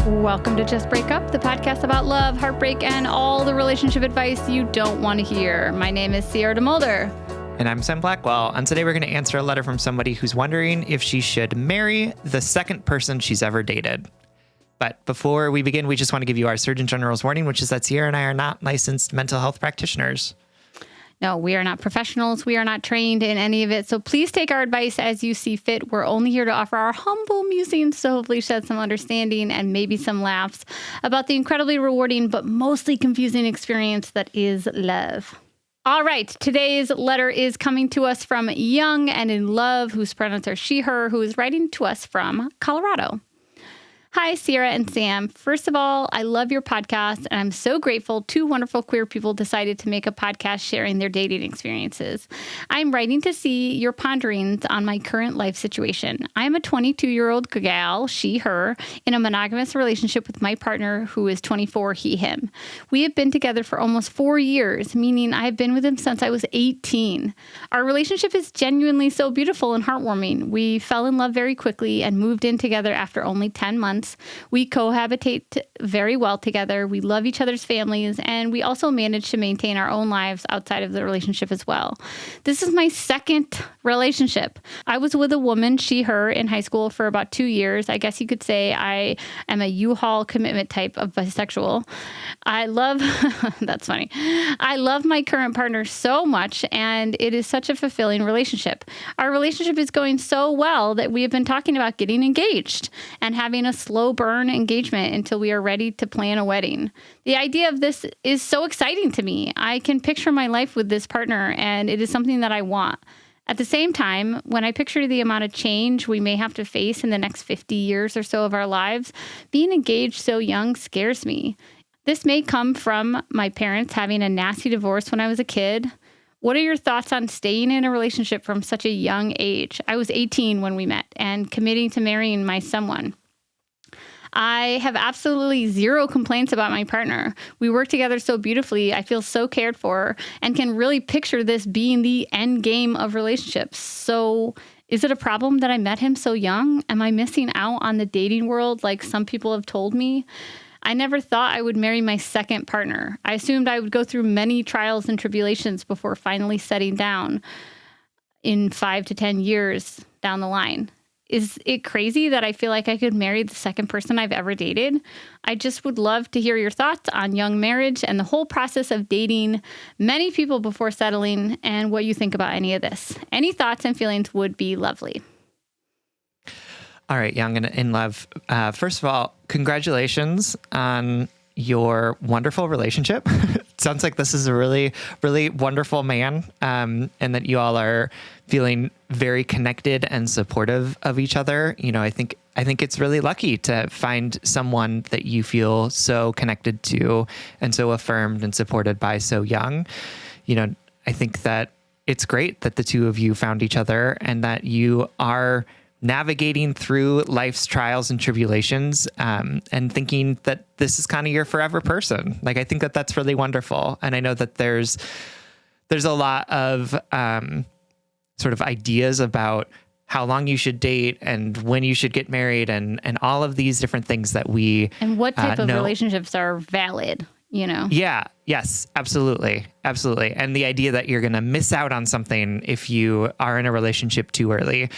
Welcome to Just Break Up, the podcast about love, heartbreak, and all the relationship advice you don't want to hear. My name is Sierra DeMulder. And I'm Sam Blackwell. And today we're going to answer a letter from somebody who's wondering if she should marry the second person she's ever dated. But before we begin, we just want to give you our Surgeon General's warning, which is that Sierra and I are not licensed mental health practitioners. No, we are not professionals. We are not trained in any of it. So please take our advice as you see fit. We're only here to offer our humble musings to hopefully shed some understanding and maybe some laughs about the incredibly rewarding but mostly confusing experience that is love. All right, today's letter is coming to us from Young and in Love, whose pronouns are she, her, who is writing to us from Colorado. Hi, Sierra and Sam. First of all, I love your podcast, and I'm so grateful two wonderful queer people decided to make a podcast sharing their dating experiences. I'm writing to see your ponderings on my current life situation. I'm a 22-year-old gal, she, her, in a monogamous relationship with my partner who is 24, he, him. We have been together for almost 4 years, meaning I have been with him since I was 18. Our relationship is genuinely so beautiful and heartwarming. We fell in love very quickly and moved in together after only 10 months. We cohabitate very well together. We love each other's families, and we also manage to maintain our own lives outside of the relationship as well. This is my second relationship. I was with a woman, she, her, in high school for about 2 years. I guess you could say I am a U-Haul commitment type of bisexual. I love, that's funny. I love my current partner so much, and it is such a fulfilling relationship. Our relationship is going so well that we have been talking about getting engaged and having a slow burn engagement until we are ready to plan a wedding. The idea of this is so exciting to me. I can picture my life with this partner, and it is something that I want. At the same time, when I picture the amount of change we may have to face in the next 50 years or so of our lives, being engaged so young scares me. This may come from my parents having a nasty divorce when I was a kid. What are your thoughts on staying in a relationship from such a young age? I was 18 when we met and committing to marrying my someone. I have absolutely zero complaints about my partner. We work together so beautifully. I feel so cared for and can really picture this being the end game of relationships. So is it a problem that I met him so young? Am I missing out on the dating world like some people have told me? I never thought I would marry my second partner. I assumed I would go through many trials and tribulations before finally settling down in 5 to 10 years down the line. Is it crazy that I feel like I could marry the second person I've ever dated? I just would love to hear your thoughts on young marriage and the whole process of dating many people before settling and what you think about any of this. Any thoughts and feelings would be lovely. All right, Young and in Love. First of all, congratulations on your wonderful relationship. It sounds like this is a really, really wonderful man, and that you all are feeling very connected and supportive of each other. You know, I think it's really lucky to find someone that you feel so connected to and so affirmed and supported by so young. You know, I think that it's great that the two of you found each other and that you are navigating through life's trials and tribulations, and thinking that this is kind of your forever person. Like, I think that that's really wonderful. And I know that there's a lot of sort of ideas about how long you should date and when you should get married and all of these different things that we and what type of relationships are valid, you know? Yeah. Yes, absolutely. Absolutely. And the idea that you're going to miss out on something if you are in a relationship too early.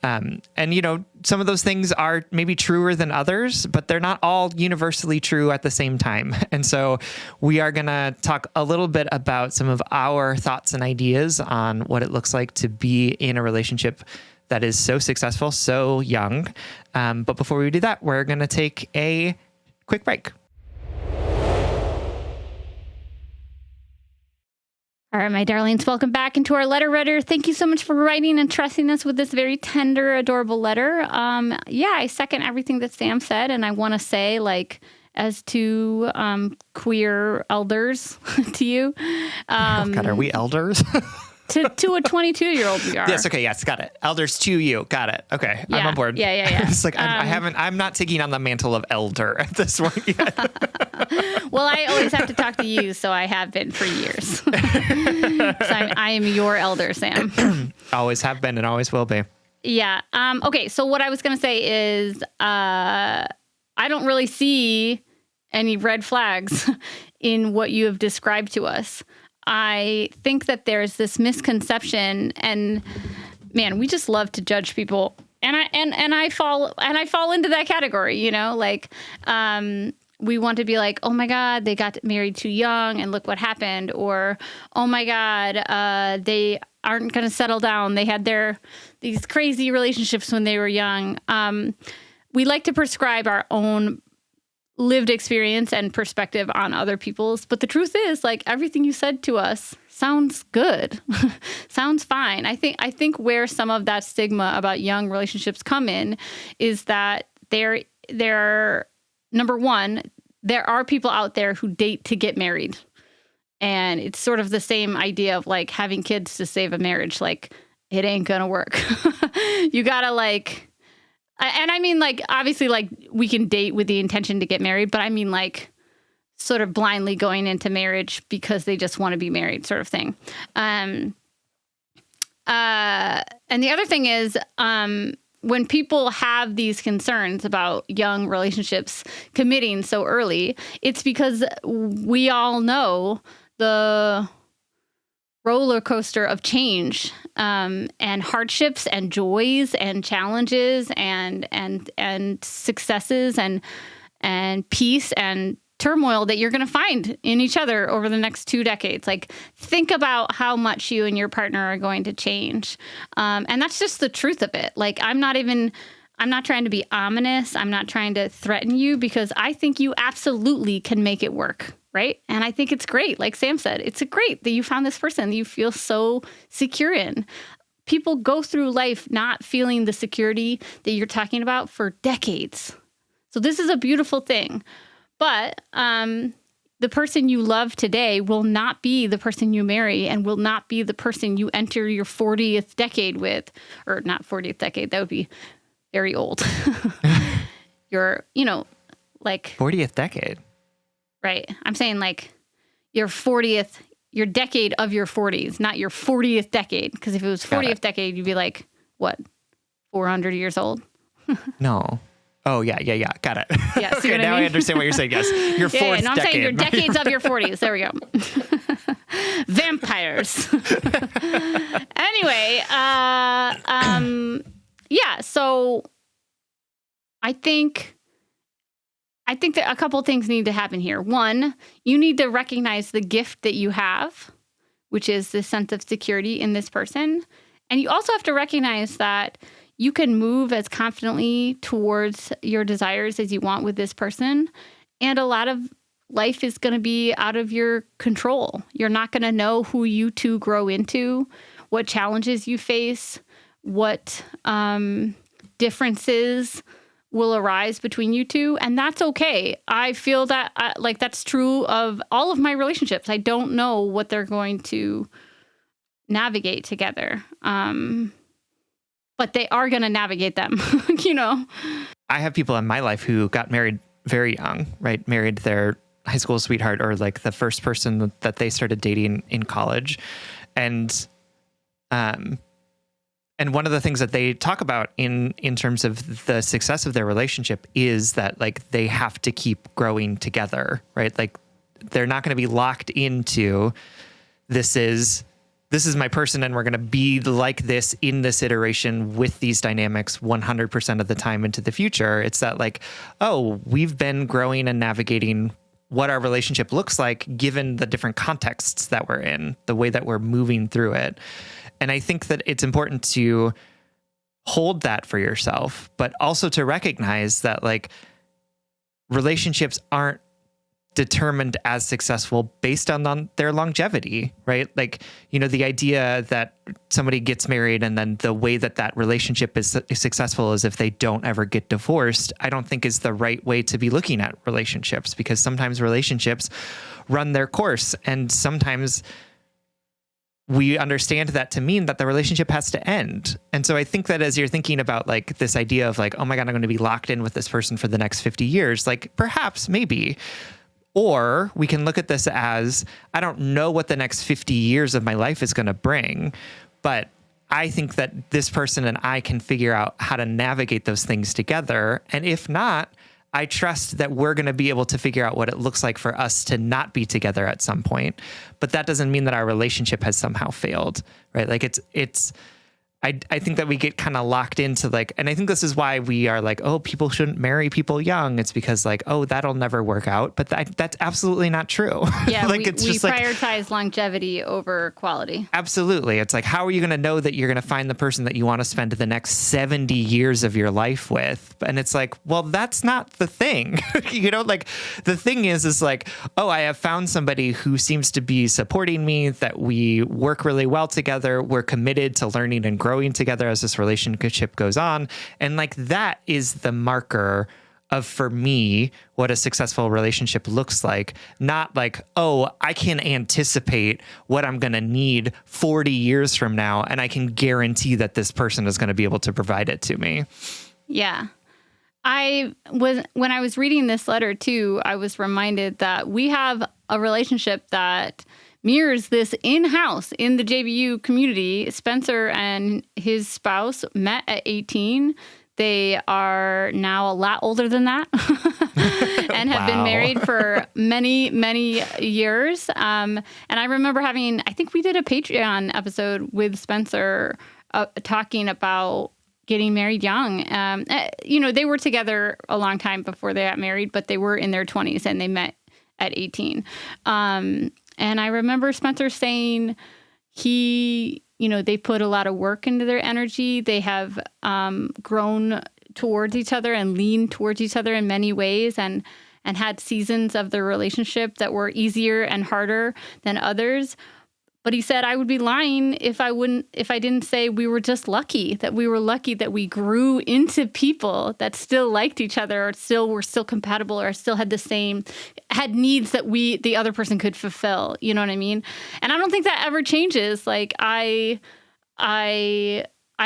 And, you know, some of those things are maybe truer than others, but they're not all universally true at the same time. And so we are going to talk a little bit about some of our thoughts and ideas on what it looks like to be in a relationship that is so successful, so young. But before we do that, we're going to take a quick break. All right, my darlings, welcome back into our letter writer. Thank you so much for writing and trusting us with this very tender, adorable letter. Yeah, I second everything that Sam said, and I want to say, like, as two queer elders to you. God, are we elders? to a 22-year-old we are. Yes. Okay. Yes. Got it. Elders to you. Got it. Okay. Yeah, I'm on board. Yeah. It's like, I'm not taking on the mantle of elder at this point yet. Well, I always have to talk to you, so I have been for years. So I am your elder, Sam. Always have been and always will be. Yeah. Okay. So what I was going to say is, I I don't really see any red flags in what you have described to us. I think that there's this misconception, and man, we just love to judge people. And I fall into that category, you know, like, we want to be like, oh my God, they got married too young and look what happened. Or, oh my God, they aren't going to settle down. They had these crazy relationships when they were young. We like to prescribe our own lived experience and perspective on other people's. But the truth is, like, everything you said to us sounds good, sounds fine. I think where some of that stigma about young relationships come in is that they're number one, there are people out there who date to get married. And it's sort of the same idea of like having kids to save a marriage. Like, it ain't gonna work. You gotta like, and I mean, like, obviously, like, we can date with the intention to get married, but I mean, like, sort of blindly going into marriage because they just want to be married, sort of thing. And the other thing is, when people have these concerns about young relationships committing so early, it's because we all know the roller coaster of change, and hardships and joys and challenges and successes and peace and turmoil that you're going to find in each other over the next 2 decades. Like, think about how much you and your partner are going to change. And that's just the truth of it. Like, I'm not trying to be ominous. I'm not trying to threaten you, because I think you absolutely can make it work. Right. And I think it's great. Like Sam said, it's great that you found this person that you feel so secure in. People go through life not feeling the security that you're talking about for decades. So this is a beautiful thing. But the person you love today will not be the person you marry, and will not be the person you enter your 40th decade with, or not 40th decade. That would be very old. Your, like 40th decade. Right. I'm saying like your decade of your 40s, not your 40th decade. Because if it was 40th decade, you'd be like, what, 400 years old? No. Oh, yeah. Got it. Yeah, okay, now I understand what you're saying. Yes. Your fourth decade. No, I'm saying your decades of your 40s. There we go. Vampires. Anyway, yeah, so I think that a couple things need to happen here. One, you need to recognize the gift that you have, which is the sense of security in this person. And you also have to recognize that you can move as confidently towards your desires as you want with this person. And a lot of life is going to be out of your control. You're not going to know who you two grow into, what challenges you face, what differences will arise between you two. And that's okay. I feel that like that's true of all of my relationships. I don't know what they're going to navigate together. But they are going to navigate them, I have people in my life who got married very young, right? Married their high school sweetheart, or like the first person that they started dating in college. And one of the things that they talk about in terms of the success of their relationship is that like they have to keep growing together, right? Like they're not going to be locked into this is my person and we're going to be like this in this iteration with these dynamics 100% of the time into the future. It's that like, oh, we've been growing and navigating what our relationship looks like given the different contexts that we're in, the way that we're moving through it. And I think that it's important to hold that for yourself, but also to recognize that like relationships aren't determined as successful based on their longevity, right? Like, the idea that somebody gets married and then the way that relationship is successful is if they don't ever get divorced, I don't think is the right way to be looking at relationships, because sometimes relationships run their course and sometimes we understand that to mean that the relationship has to end. And so I think that as you're thinking about like this idea of like, oh my God, I'm going to be locked in with this person for the next 50 years, like perhaps, maybe. Or we can look at this as, I don't know what the next 50 years of my life is going to bring, but I think that this person and I can figure out how to navigate those things together. And if not, I trust that we're going to be able to figure out what it looks like for us to not be together at some point. But that doesn't mean that our relationship has somehow failed, right? Like I think that we get kind of locked into like, and I think this is why we are like, oh, people shouldn't marry people young. It's because like, oh, that'll never work out. But that's absolutely not true. Yeah, like we prioritize longevity over quality. Absolutely. It's like, how are you going to know that you're going to find the person that you want to spend the next 70 years of your life with? And it's like, well, that's not the thing. Like the thing is like, oh, I have found somebody who seems to be supporting me, that we work really well together. We're committed to learning and growing together as this relationship goes on. And like, that is the marker of, for me, what a successful relationship looks like. Not like, oh, I can anticipate what I'm going to need 40 years from now, and I can guarantee that this person is going to be able to provide it to me. Yeah. When I was reading this letter too, I was reminded that we have a relationship that mirrors this in-house in the JBU community. Spencer and his spouse met at 18. They are now a lot older than that and have been married for many, many years. And I remember I think we did a Patreon episode with Spencer talking about getting married young. They were together a long time before they got married, but they were in their 20s and they met at 18. And I remember Spencer saying they put a lot of work into their energy. They have grown towards each other and leaned towards each other in many ways, and had seasons of their relationship that were easier and harder than others. But he said, I would be lying if I didn't say we were just lucky, that we were lucky that we grew into people that still liked each other, or were still compatible, or still had had needs that the other person could fulfill. You know what I mean? And I don't think that ever changes. Like I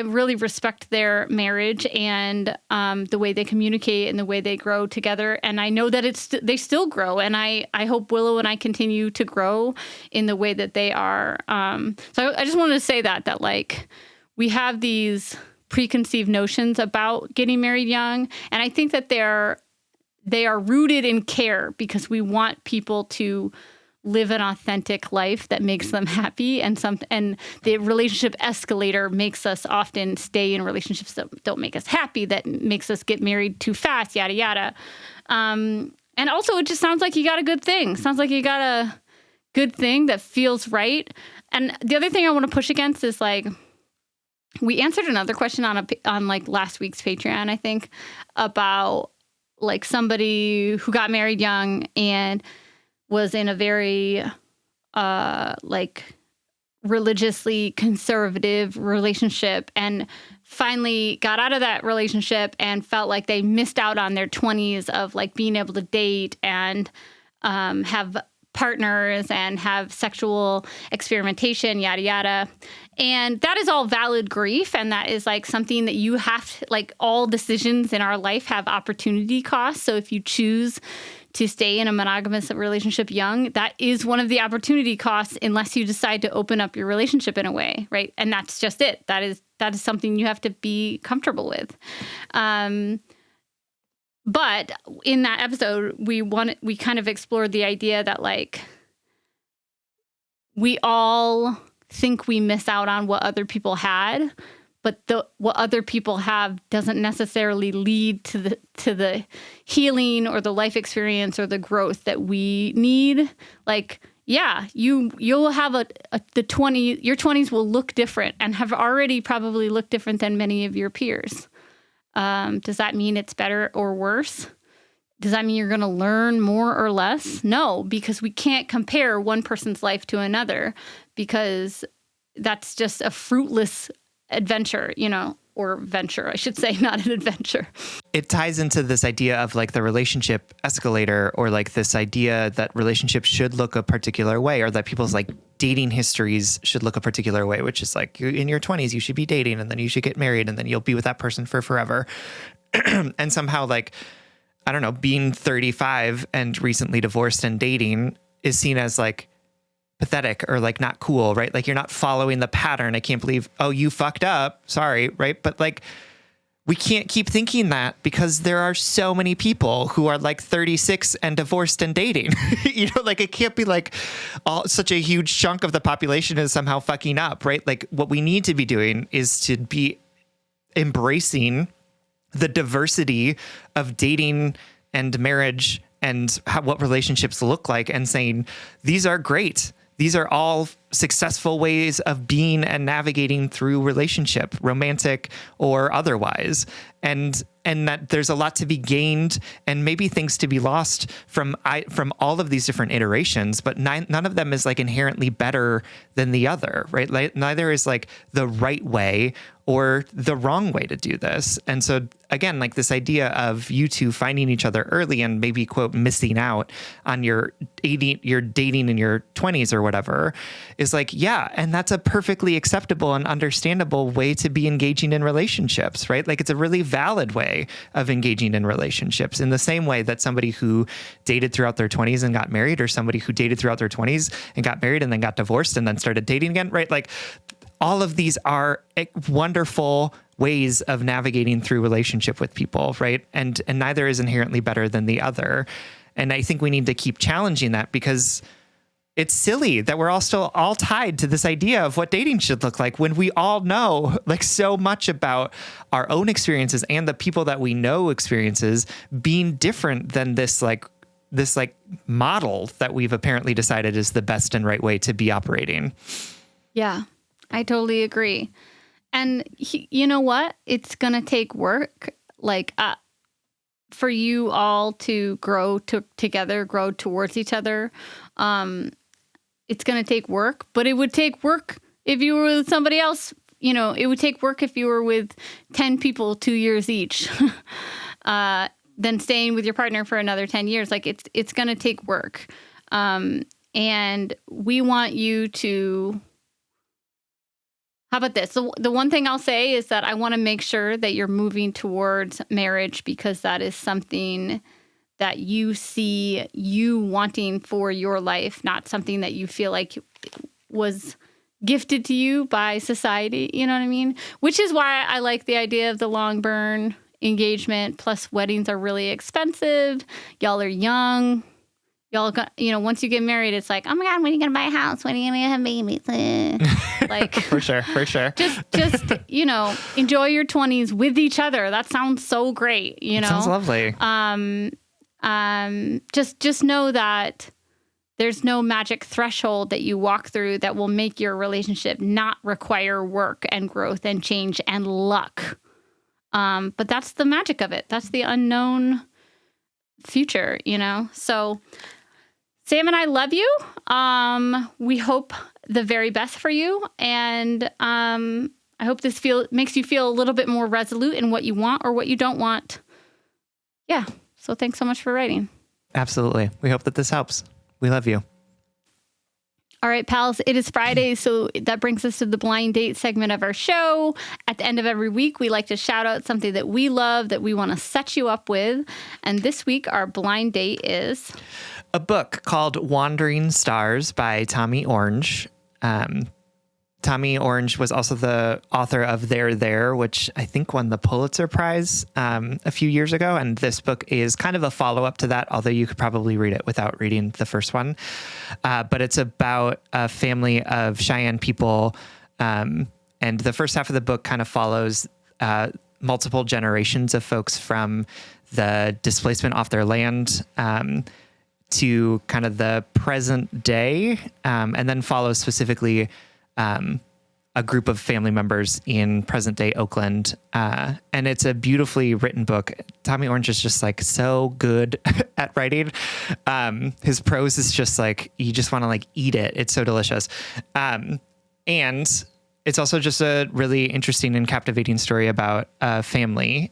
really respect their marriage and the way they communicate and the way they grow together. And I know that they still grow. And I hope Willow and I continue to grow in the way that they are. So I just wanted to say that like we have these preconceived notions about getting married young. And I think that they are rooted in care, because we want people to live an authentic life that makes them happy, and the relationship escalator makes us often stay in relationships that don't make us happy, that makes us get married too fast, yada yada. And also, it just sounds like you got a good thing. Sounds like you got a good thing that feels right. And the other thing I want to push against is like, we answered another question on like last week's Patreon, I think, about like somebody who got married young and was in a very like religiously conservative relationship, and finally got out of that relationship and felt like they missed out on their 20s of like being able to date and have partners and have sexual experimentation, yada yada. And that is all valid grief, and that is like something that you have to, like, all decisions in our life have opportunity costs. So if you choose to stay in a monogamous relationship young, that is one of the opportunity costs, unless you decide to open up your relationship in a way, right? And that's just it. That is something you have to be comfortable with. But in that episode, we kind of explored the idea that like we all think we miss out on what other people had, but what other people have doesn't necessarily lead to the healing or the life experience or the growth that we need. Like, yeah, you'll have your 20s will look different and have already probably looked different than many of your peers. Does that mean it's better or worse? Does that mean you're going to learn more or less? No, because we can't compare one person's life to another, because that's just a fruitless adventure, or venture, I should say, not an adventure. It ties into this idea of like the relationship escalator, or like this idea that relationships should look a particular way, or that people's like dating histories should look a particular way, which is like in your 20s, you should be dating, and then you should get married, and then you'll be with that person for forever. And somehow, like, I don't know, being 35 and recently divorced and dating is seen as like pathetic or like not cool, right? Like you're not following the pattern. I can't believe, oh, you fucked up. Sorry, right? But like we can't keep thinking that because there are so many people who are like 36 and divorced and dating. Like it can't be like such a huge chunk of the population is somehow fucking up, right? Like what we need to be doing is to be embracing the diversity of dating and marriage and what relationships look like and saying, these are great. These are all successful ways of being and navigating through relationship, romantic or otherwise. And that there's a lot to be gained and maybe things to be lost from all of these different iterations, but none of them is like inherently better than the other, right? Like, neither is like the right way or the wrong way to do this. And so again, like this idea of you two finding each other early and maybe quote missing out on your dating in your 20s or whatever is like, yeah, and that's a perfectly acceptable and understandable way to be engaging in relationships, right? Like it's a really valid way of engaging in relationships in the same way that somebody who dated throughout their 20s and got married, or somebody who dated throughout their 20s and got married and then got divorced and then started dating again, right? Like all of these are wonderful ways of navigating through relationship with people, right? And neither is inherently better than the other. And I think we need to keep challenging that because it's silly that we're all still all tied to this idea of what dating should look like when we all know like so much about our own experiences and the people that we know experiences being different than this model that we've apparently decided is the best and right way to be operating. Yeah, I totally agree. And you know what? It's going to take work, like for you all to grow together, grow towards each other. It's going to take work, but it would take work if you were with somebody else. It would take work if you were with 10 people 2 years each, then staying with your partner for another 10 years. Like it's going to take work. And we want you to... How about this? The one thing I'll say is that I want to make sure that you're moving towards marriage because that is something that you see you wanting for your life, not something that you feel like was gifted to you by society. You know what I mean? Which is why I like the idea of the long burn engagement. Plus, weddings are really expensive. Y'all are young. Y'all got, once you get married, it's like, oh my God, when are you going to buy a house? When are you going to have babies? Like, for sure. Just, enjoy your 20s with each other. That sounds so great. Sounds lovely. Just know that there's no magic threshold that you walk through that will make your relationship not require work and growth and change and luck. But that's the magic of it. That's the unknown future, So Sam and I love you. We hope the very best for you. And I hope this makes you feel a little bit more resolute in what you want or what you don't want. Yeah. So thanks so much for writing. Absolutely. We hope that this helps. We love you. All right, pals, it is Friday, so that brings us to the blind date segment of our show. At the end of every week, we like to shout out something that we love, that we want to set you up with. And this week, our blind date is... a book called Wandering Stars by Tommy Orange. Tommy Orange was also the author of There, There, which I think won the Pulitzer Prize a few years ago. And this book is kind of a follow-up to that, although you could probably read it without reading the first one. But it's about a family of Cheyenne people. And the first half of the book kind of follows multiple generations of folks from the displacement off their land to kind of the present day, and then follows specifically a group of family members in present day Oakland. And it's a beautifully written book. Tommy Orange is just like so good at writing. His prose is just like, you just want to like eat it. It's so delicious. And it's also just a really interesting and captivating story about a family,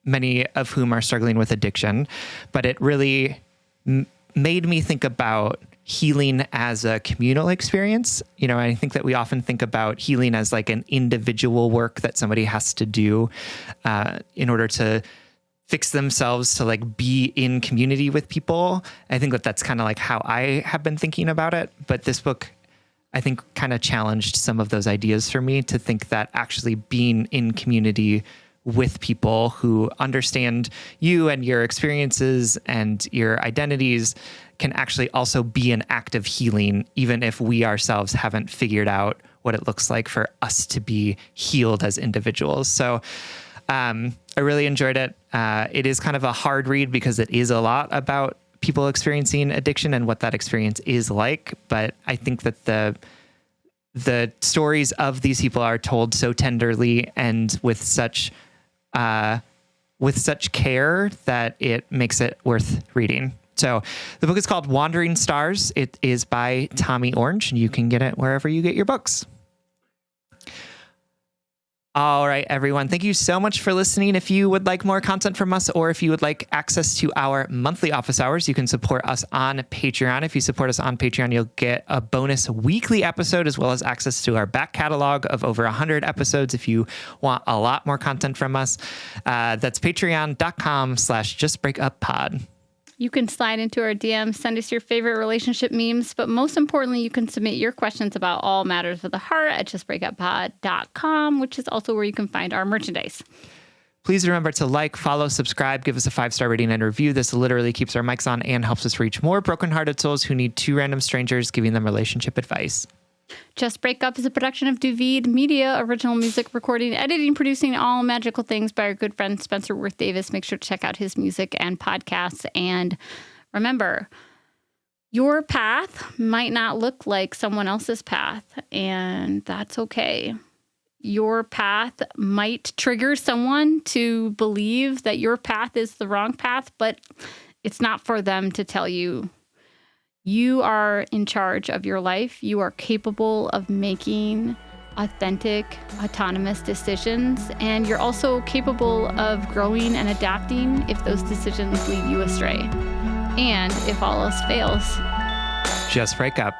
many of whom are struggling with addiction, but it really made me think about healing as a communal experience. I think that we often think about healing as like an individual work that somebody has to do in order to fix themselves, to like be in community with people. I think that that's kind of like how I have been thinking about it. But this book, I think, kind of challenged some of those ideas for me to think that actually being in community with people who understand you and your experiences and your identities can actually also be an act of healing, even if we ourselves haven't figured out what it looks like for us to be healed as individuals. So I really enjoyed it. It is kind of a hard read because it is a lot about people experiencing addiction and what that experience is like. But I think that the stories of these people are told so tenderly and with such care that it makes it worth reading. So the book is called Wandering Stars. It is by Tommy Orange, and you can get it wherever you get your books. All right, everyone. Thank you so much for listening. If you would like more content from us, or if you would like access to our monthly office hours, you can support us on Patreon. If you support us on Patreon, you'll get a bonus weekly episode, as well as access to our back catalog of over 100 episodes. If you want a lot more content from us, that's patreon.com/justbreakuppod. You can slide into our DMs, send us your favorite relationship memes, but most importantly, you can submit your questions about all matters of the heart at justbreakuppod.com, which is also where you can find our merchandise. Please remember to like, follow, subscribe, give us a 5-star rating and review. This literally keeps our mics on and helps us reach more brokenhearted souls who need 2 random strangers giving them relationship advice. Just Break Up is a production of Duvid Media, original music, recording, editing, producing, all magical things by our good friend Spencer Worth Davis. Make sure to check out his music and podcasts. And remember, your path might not look like someone else's path, and that's okay. Your path might trigger someone to believe that your path is the wrong path, but it's not for them to tell you. You are in charge of your life. You are capable of making authentic, autonomous decisions. And you're also capable of growing and adapting if those decisions lead you astray. And if all else fails, Just break up.